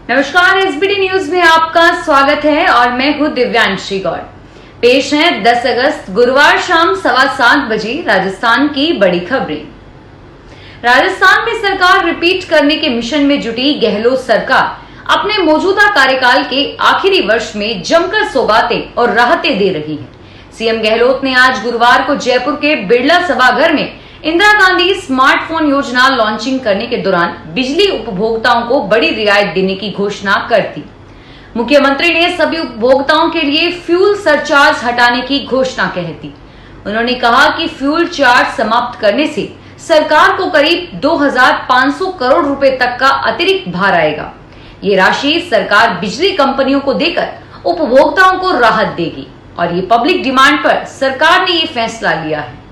नमस्कार, SBT news में आपका स्वागत है और मैं हूं दिव्यांशी गौड़। पेश है 10 अगस्त गुरुवार शाम 7:15 बजे राजस्थान की बड़ी खबरें। राजस्थान में सरकार रिपीट करने के मिशन में जुटी गहलोत सरकार अपने मौजूदा कार्यकाल के आखिरी वर्ष में जमकर सौगातें और राहतें दे रही है। सीएम गहलोत ने आज गुरुवार को जयपुर के बिरला सभाघर में इंदिरा गांधी स्मार्टफोन योजना लॉन्चिंग करने के दौरान बिजली उपभोक्ताओं को बड़ी रियायत देने की घोषणा कर दी। मुख्यमंत्री ने सभी उपभोक्ताओं के लिए फ्यूल सरचार्ज हटाने की घोषणा कह दी। उन्होंने कहा कि फ्यूल चार्ज समाप्त करने से सरकार को करीब 2500 करोड़ रुपए तक का अतिरिक्त भार आएगा। ये राशि सरकार बिजली कंपनियों को देकर उपभोक्ताओं को राहत देगी और ये पब्लिक डिमांड पर सरकार ने ये फैसला लिया है।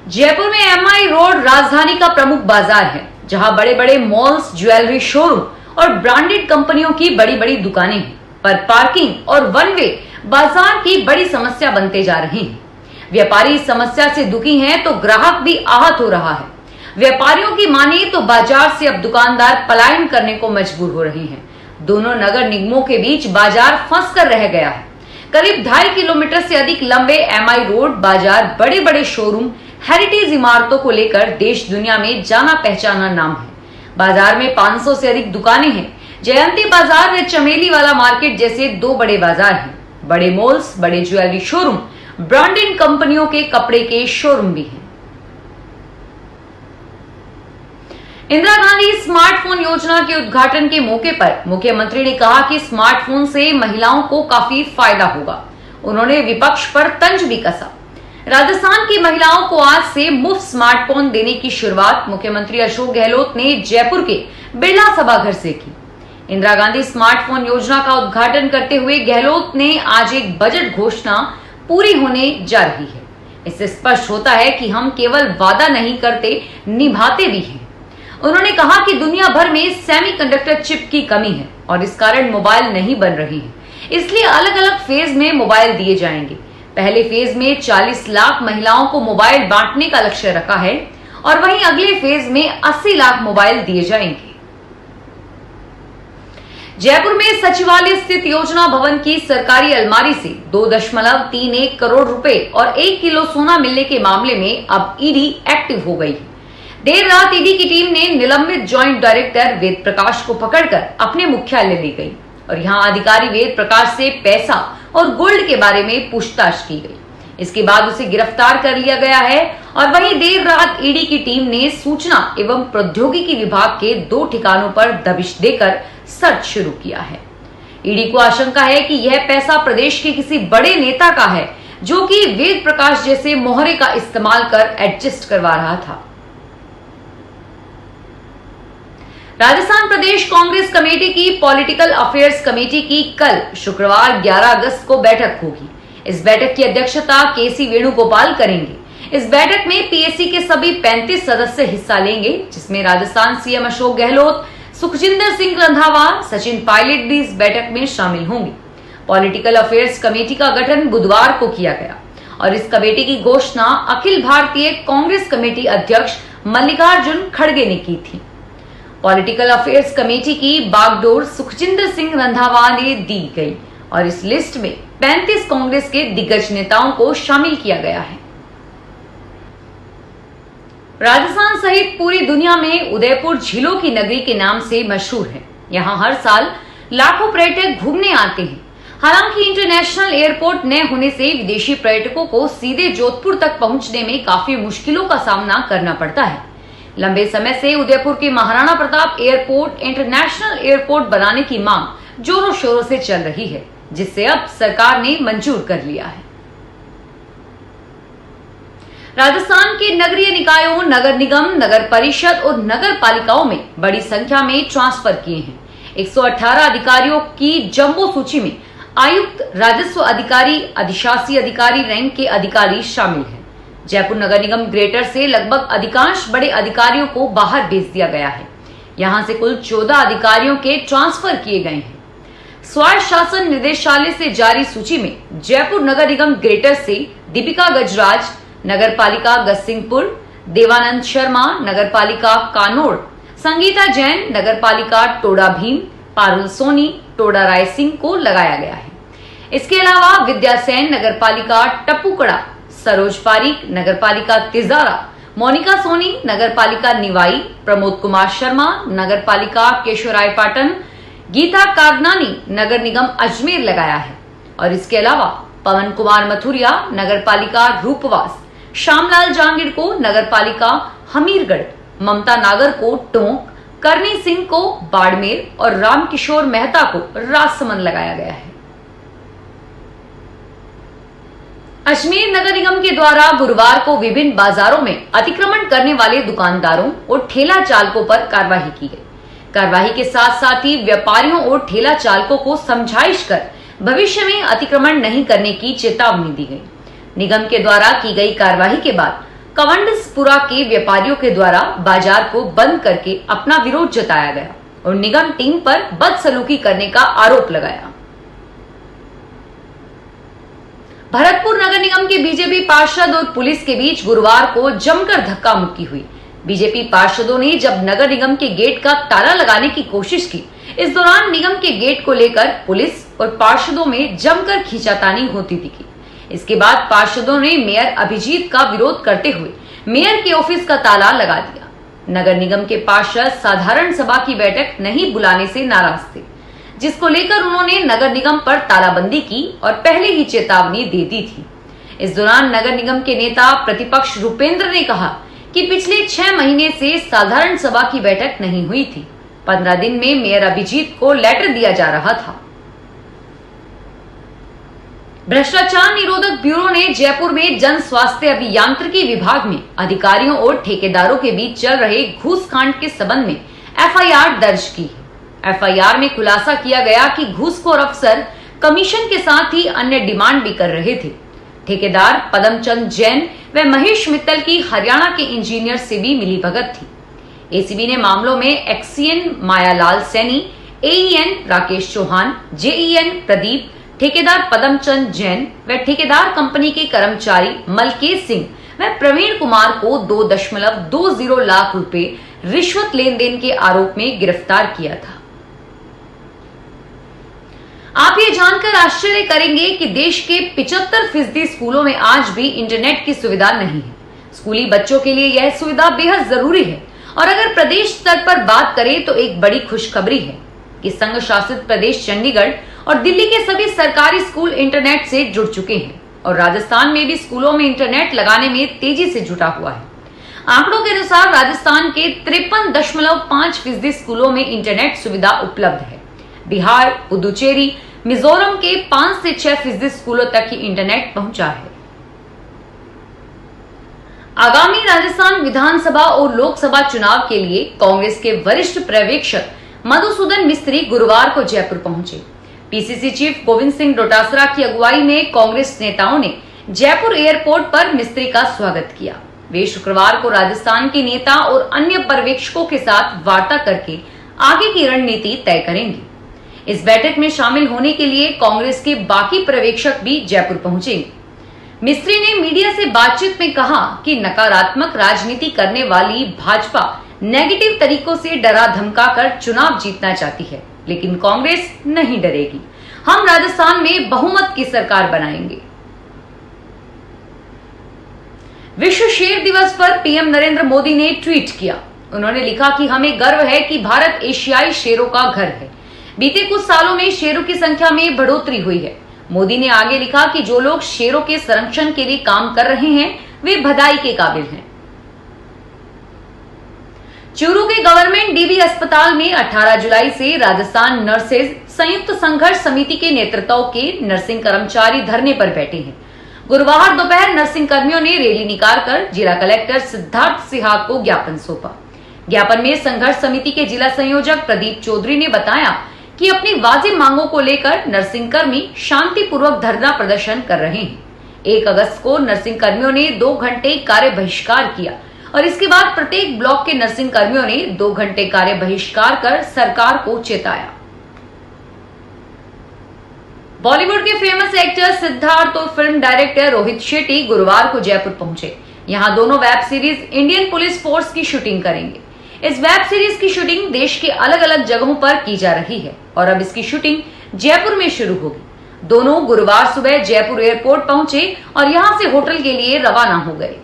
जयपुर में एमआई रोड राजधानी का प्रमुख बाजार है, जहां बड़े बड़े मॉल्स, ज्वेलरी शोरूम और ब्रांडेड कंपनियों की बड़ी बड़ी दुकानें हैं, पर पार्किंग और वन वे बाजार की बड़ी समस्या बनते जा रहे हैं। व्यापारी इस समस्या से दुखी हैं तो ग्राहक भी आहत हो रहा है। व्यापारियों की माने तो बाजार से अब दुकानदार पलायन करने को मजबूर हो रहे हैं। दोनों नगर निगमों के बीच बाजार फंस कर रह गया है। करीब 2.5 किलोमीटर से अधिक लंबे एमआई रोड बाजार बड़े बड़े शोरूम, हेरिटेज इमारतों को लेकर देश दुनिया में जाना पहचाना नाम है। बाजार में 500 से अधिक दुकानें हैं। जयंती बाजार व चमेली वाला मार्केट जैसे 2 बड़े बाजार हैं। बड़े मॉल्स, बड़े ज्वेलरी शोरूम, ब्रांडेड कंपनियों के कपड़े के शोरूम भी हैं। इंदिरा गांधी स्मार्टफोन योजना के उद्घाटन के मौके पर मुख्यमंत्री ने कहा कि स्मार्टफोन से महिलाओं को काफी फायदा होगा। उन्होंने विपक्ष पर तंज भी कसा। राजस्थान की महिलाओं को आज से मुफ्त स्मार्टफोन देने की शुरुआत मुख्यमंत्री अशोक गहलोत ने जयपुर के बिरला सभाघर से की। इंदिरा गांधी स्मार्टफोन योजना का उद्घाटन करते हुए गहलोत ने आज एक बजट घोषणा पूरी होने जा रही है। इससे स्पष्ट होता है कि हम केवल वादा नहीं करते, निभाते भी हैं। उन्होंने कहा कि दुनिया भर में सेमीकंडक्टर चिप की कमी है और इस कारण मोबाइल नहीं बन रहे हैं, इसलिए अलग अलग फेज में मोबाइल दिए जाएंगे। पहले फेज में 40 लाख महिलाओं को मोबाइल बांटने का लक्ष्य रखा है और वहीं अगले फेज में 80 लाख मोबाइल दिए जाएंगे। जयपुर में सचिवालय स्थित योजना भवन की सरकारी अलमारी से 2.31 करोड़ रुपए और 1 किलो सोना मिलने के मामले में अब ईडी एक्टिव हो गई है। देर रात ईडी की टीम ने निलंबित ज्वाइंट डायरेक्टर वेद प्रकाश को पकड़कर अपने मुख्यालय ले गई और यहां अधिकारी वेद प्रकाश से पैसा और गोल्ड के बारे में पूछताछ की गई। इसके बाद उसे गिरफ्तार कर लिया गया है और वहीं देर रात ईडी की टीम ने सूचना एवं प्रौद्योगिकी विभाग के 2 ठिकानों पर दबिश देकर सर्च शुरू किया है। ईडी को आशंका है कि यह पैसा प्रदेश के किसी बड़े नेता का है, जो कि वेद प्रकाश जैसे मोहरे का इस्तेमाल कर एडजस्ट करवा रहा था। राजस्थान प्रदेश कांग्रेस कमेटी की पॉलिटिकल अफेयर्स कमेटी की कल शुक्रवार 11 अगस्त को बैठक होगी। इस बैठक की अध्यक्षता केसी वेणुगोपाल करेंगे। इस बैठक में पीएससी के सभी 35 सदस्य हिस्सा लेंगे, जिसमें राजस्थान सीएम अशोक गहलोत, सुखजिंदर सिंह रंधावा, सचिन पायलट भी इस बैठक में शामिल होंगे। पॉलिटिकल अफेयर्स कमेटी का गठन बुधवार को किया गया और इस कमेटी की घोषणा अखिल भारतीय कांग्रेस कमेटी अध्यक्ष मल्लिकार्जुन खड़गे ने की थी। पॉलिटिकल अफेयर्स कमेटी की बागडोर सुखजिंदर सिंह रंधावा ने दी गई और इस लिस्ट में 35 कांग्रेस के दिग्गज नेताओं को शामिल किया गया है। राजस्थान सहित पूरी दुनिया में उदयपुर झीलों की नगरी के नाम से मशहूर है। यहाँ हर साल लाखों पर्यटक घूमने आते हैं। हालांकि इंटरनेशनल एयरपोर्ट न होने से विदेशी पर्यटकों को सीधे जोधपुर तक पहुंचने में काफी मुश्किलों का सामना करना पड़ता है। लंबे समय से उदयपुर के Maharana Pratap airport international airport बनाने की मांग जोरों शोरों से चल रही है, जिसे अब सरकार ने मंजूर कर लिया है। राजस्थान के नगरीय निकायों, नगर निगम, नगर परिषद और नगर पालिकाओं में बड़ी संख्या में ट्रांसफर किए हैं। 118 अधिकारियों की जंबो सूची में आयुक्त, राजस्व अधिकारी, अधिशासी अधिकारी रैंक के अधिकारी शामिल हैं। जयपुर नगर निगम ग्रेटर से लगभग अधिकांश बड़े अधिकारियों को बाहर भेज दिया गया है। यहां से कुल 14 अधिकारियों के ट्रांसफर किए गए हैं। स्वायत्त शासन निदेशालय से जारी सूची में जयपुर नगर निगम ग्रेटर से दीपिका गजराज, नगर पालिका गसिंगपुर, देवानंद शर्मा, नगर पालिका कानोड़, संगीता जैन नगर पालिका टोडा भीम, पारुल सोनी टोडा रायसिंह को लगाया गया है। इसके अलावा विद्या सेन नगर पालिका टप्पूकड़ा, सरोज पारीक नगर पालिका तिजारा, मोनिका सोनी नगर पालिका निवाई, प्रमोद कुमार शर्मा नगर पालिका केशवराय पाटन, गीता कागनानी नगर निगम अजमेर लगाया है। और इसके अलावा पवन कुमार मथुरिया नगर पालिका रूपवास, श्यामलाल जांगिड़ को नगर पालिका हमीरगढ़, ममता नागर को टोंक, करनी सिंह को बाड़मेर और रामकिशोर मेहता को राजसमंद लगाया गया है। अजमेर नगर निगम के द्वारा गुरुवार को विभिन्न बाजारों में अतिक्रमण करने वाले दुकानदारों और ठेला चालकों पर कार्रवाई की गई। कार्रवाई के साथ साथ ही व्यापारियों और ठेला चालकों को समझाइश कर भविष्य में अतिक्रमण नहीं करने की चेतावनी दी गई। निगम के द्वारा की गई कार्रवाई के बाद कवंडसपुरा के व्यापारियों के द्वारा बाजार को बंद करके अपना विरोध जताया गया और निगम टीम पर बदसलूकी करने का आरोप लगाया। भरतपुर नगर निगम के बीजेपी पार्षद और पुलिस के बीच गुरुवार को जमकर धक्का मुक्की हुई। बीजेपी पार्षदों ने जब नगर निगम के गेट का ताला लगाने की कोशिश की, इस दौरान निगम के गेट को लेकर पुलिस और पार्षदों में जमकर खींचातानी होती दिखी। इसके बाद पार्षदों ने मेयर अभिजीत का विरोध करते हुए मेयर के ऑफिस का ताला लगा दिया। नगर निगम के पार्षद साधारण सभा की बैठक नहीं बुलाने से नाराज थे, जिसको लेकर उन्होंने नगर निगम पर तालाबंदी की और पहले ही चेतावनी दे दी थी। इस दौरान नगर निगम के नेता प्रतिपक्ष रूपेंद्र ने कहा कि पिछले 6 महीने से साधारण सभा की बैठक नहीं हुई थी। 15 दिन में मेयर अभिजीत को लेटर दिया जा रहा था। भ्रष्टाचार निरोधक ब्यूरो ने जयपुर में जन स्वास्थ्य अभियांत्रिकी विभाग में अधिकारियों और ठेकेदारों के बीच चल रहे घूसकांड के संबंध में एफआईआर दर्ज की है। एफआईआर में खुलासा किया गया कि घूसखोर अफसर कमीशन के साथ ही अन्य डिमांड भी कर रहे थे। ठेकेदार पदमचंद जैन व महेश मित्तल की हरियाणा के इंजीनियर से भी मिलीभगत थी। एसीबी ने मामलों में XEN Mayalal Saini, AEN Rakesh Chauhan, JEN Pradeep, ठेकेदार पदमचंद जैन व ठेकेदार कंपनी के कर्मचारी मलकेश सिंह व प्रवीण कुमार को 2.20 लाख रुपए रिश्वत लेन देन के आरोप में गिरफ्तार किया था। आप ये जानकर आश्चर्य करेंगे कि देश के 75% स्कूलों में आज भी इंटरनेट की सुविधा नहीं है। स्कूली बच्चों के लिए यह सुविधा बेहद जरूरी है। और अगर प्रदेश स्तर पर बात करें तो एक बड़ी खुशखबरी है कि संघ शासित प्रदेश चंडीगढ़ और दिल्ली के सभी सरकारी स्कूल इंटरनेट से जुड़ चुके हैं और राजस्थान में भी स्कूलों में इंटरनेट लगाने में तेजी से जुटा हुआ है। आंकड़ों के अनुसार राजस्थान के 53.5% स्कूलों में इंटरनेट सुविधा उपलब्ध है। बिहार, पुदुचेरी, मिजोरम के 5 से 6% स्कूलों तक ही इंटरनेट पहुंचा है। आगामी राजस्थान विधानसभा और लोकसभा चुनाव के लिए कांग्रेस के वरिष्ठ पर्यवेक्षक मधुसूदन मिस्त्री गुरुवार को जयपुर पहुंचे। पीसीसी चीफ गोविंद सिंह डोटासरा की अगुवाई में कांग्रेस नेताओं ने जयपुर एयरपोर्ट पर मिस्त्री का स्वागत किया। वे शुक्रवार को राजस्थान के नेता और अन्य पर्यवेक्षकों के साथ वार्ता करके आगे की रणनीति तय करेंगे। इस बैठक में शामिल होने के लिए कांग्रेस के बाकी पर्यवेक्षक भी जयपुर पहुंचेंगे। मिस्त्री ने मीडिया से बातचीत में कहा कि नकारात्मक राजनीति करने वाली भाजपा नेगेटिव तरीकों से डरा धमका कर चुनाव जीतना चाहती है, लेकिन कांग्रेस नहीं डरेगी। हम राजस्थान में बहुमत की सरकार बनाएंगे। विश्व शेर दिवस पर पीएम नरेंद्र मोदी ने ट्वीट किया। उन्होंने लिखा कि हमें गर्व है कि भारत एशियाई शेरों का घर है। बीते कुछ सालों में शेरों की संख्या में बढ़ोतरी हुई है। मोदी ने आगे लिखा कि जो लोग शेरों के संरक्षण के लिए काम कर रहे हैं वे बधाई के काबिल हैं। चूरू के गवर्नमेंट डीबी अस्पताल में 18 जुलाई से राजस्थान नर्सेज संयुक्त संघर्ष समिति के नेतृत्व के नर्सिंग कर्मचारी धरने पर बैठे हैं। गुरुवार दोपहर नर्सिंग कर्मियों ने रैली निकालकर जिला कलेक्टर सिद्धार्थ सिन्हा को ज्ञापन सौंपा। ज्ञापन में संघर्ष समिति के जिला संयोजक प्रदीप चौधरी ने बताया कि अपनी वाजिब मांगों को लेकर नर्सिंग कर्मी शांतिपूर्वक धरना प्रदर्शन कर रहे हैं। 1 अगस्त को नर्सिंग कर्मियों ने 2 घंटे कार्य बहिष्कार किया और इसके बाद प्रत्येक ब्लॉक के नर्सिंग कर्मियों ने 2 घंटे कार्य बहिष्कार कर सरकार को चेताया। बॉलीवुड के फेमस एक्टर सिद्धार्थ और फिल्म डायरेक्टर रोहित शेट्टी गुरुवार को जयपुर पहुंचे। यहां दोनों web series Indian police force की शूटिंग करेंगे। इस वेब सीरीज की शूटिंग देश के अलग अलग जगहों पर की जा रही है और अब इसकी शूटिंग जयपुर में शुरू होगी। दोनों गुरुवार सुबह जयपुर एयरपोर्ट पहुंचे और यहां से होटल के लिए रवाना हो गए।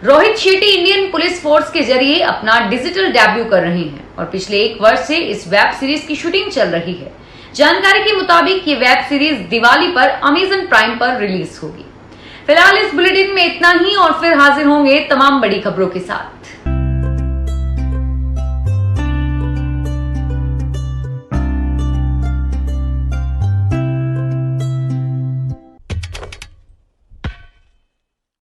Rohit Shetty Indian police force के जरिए अपना डिजिटल डेब्यू कर रहे हैं और पिछले 1 वर्ष से इस वेब सीरीज की शूटिंग चल रही है। जानकारी के मुताबिक ये वेब सीरीज दिवाली पर अमेजन प्राइम पर रिलीज होगी। फिलहाल इस बुलेटिन में इतना ही और फिर हाजिर होंगे तमाम बड़ी खबरों के साथ।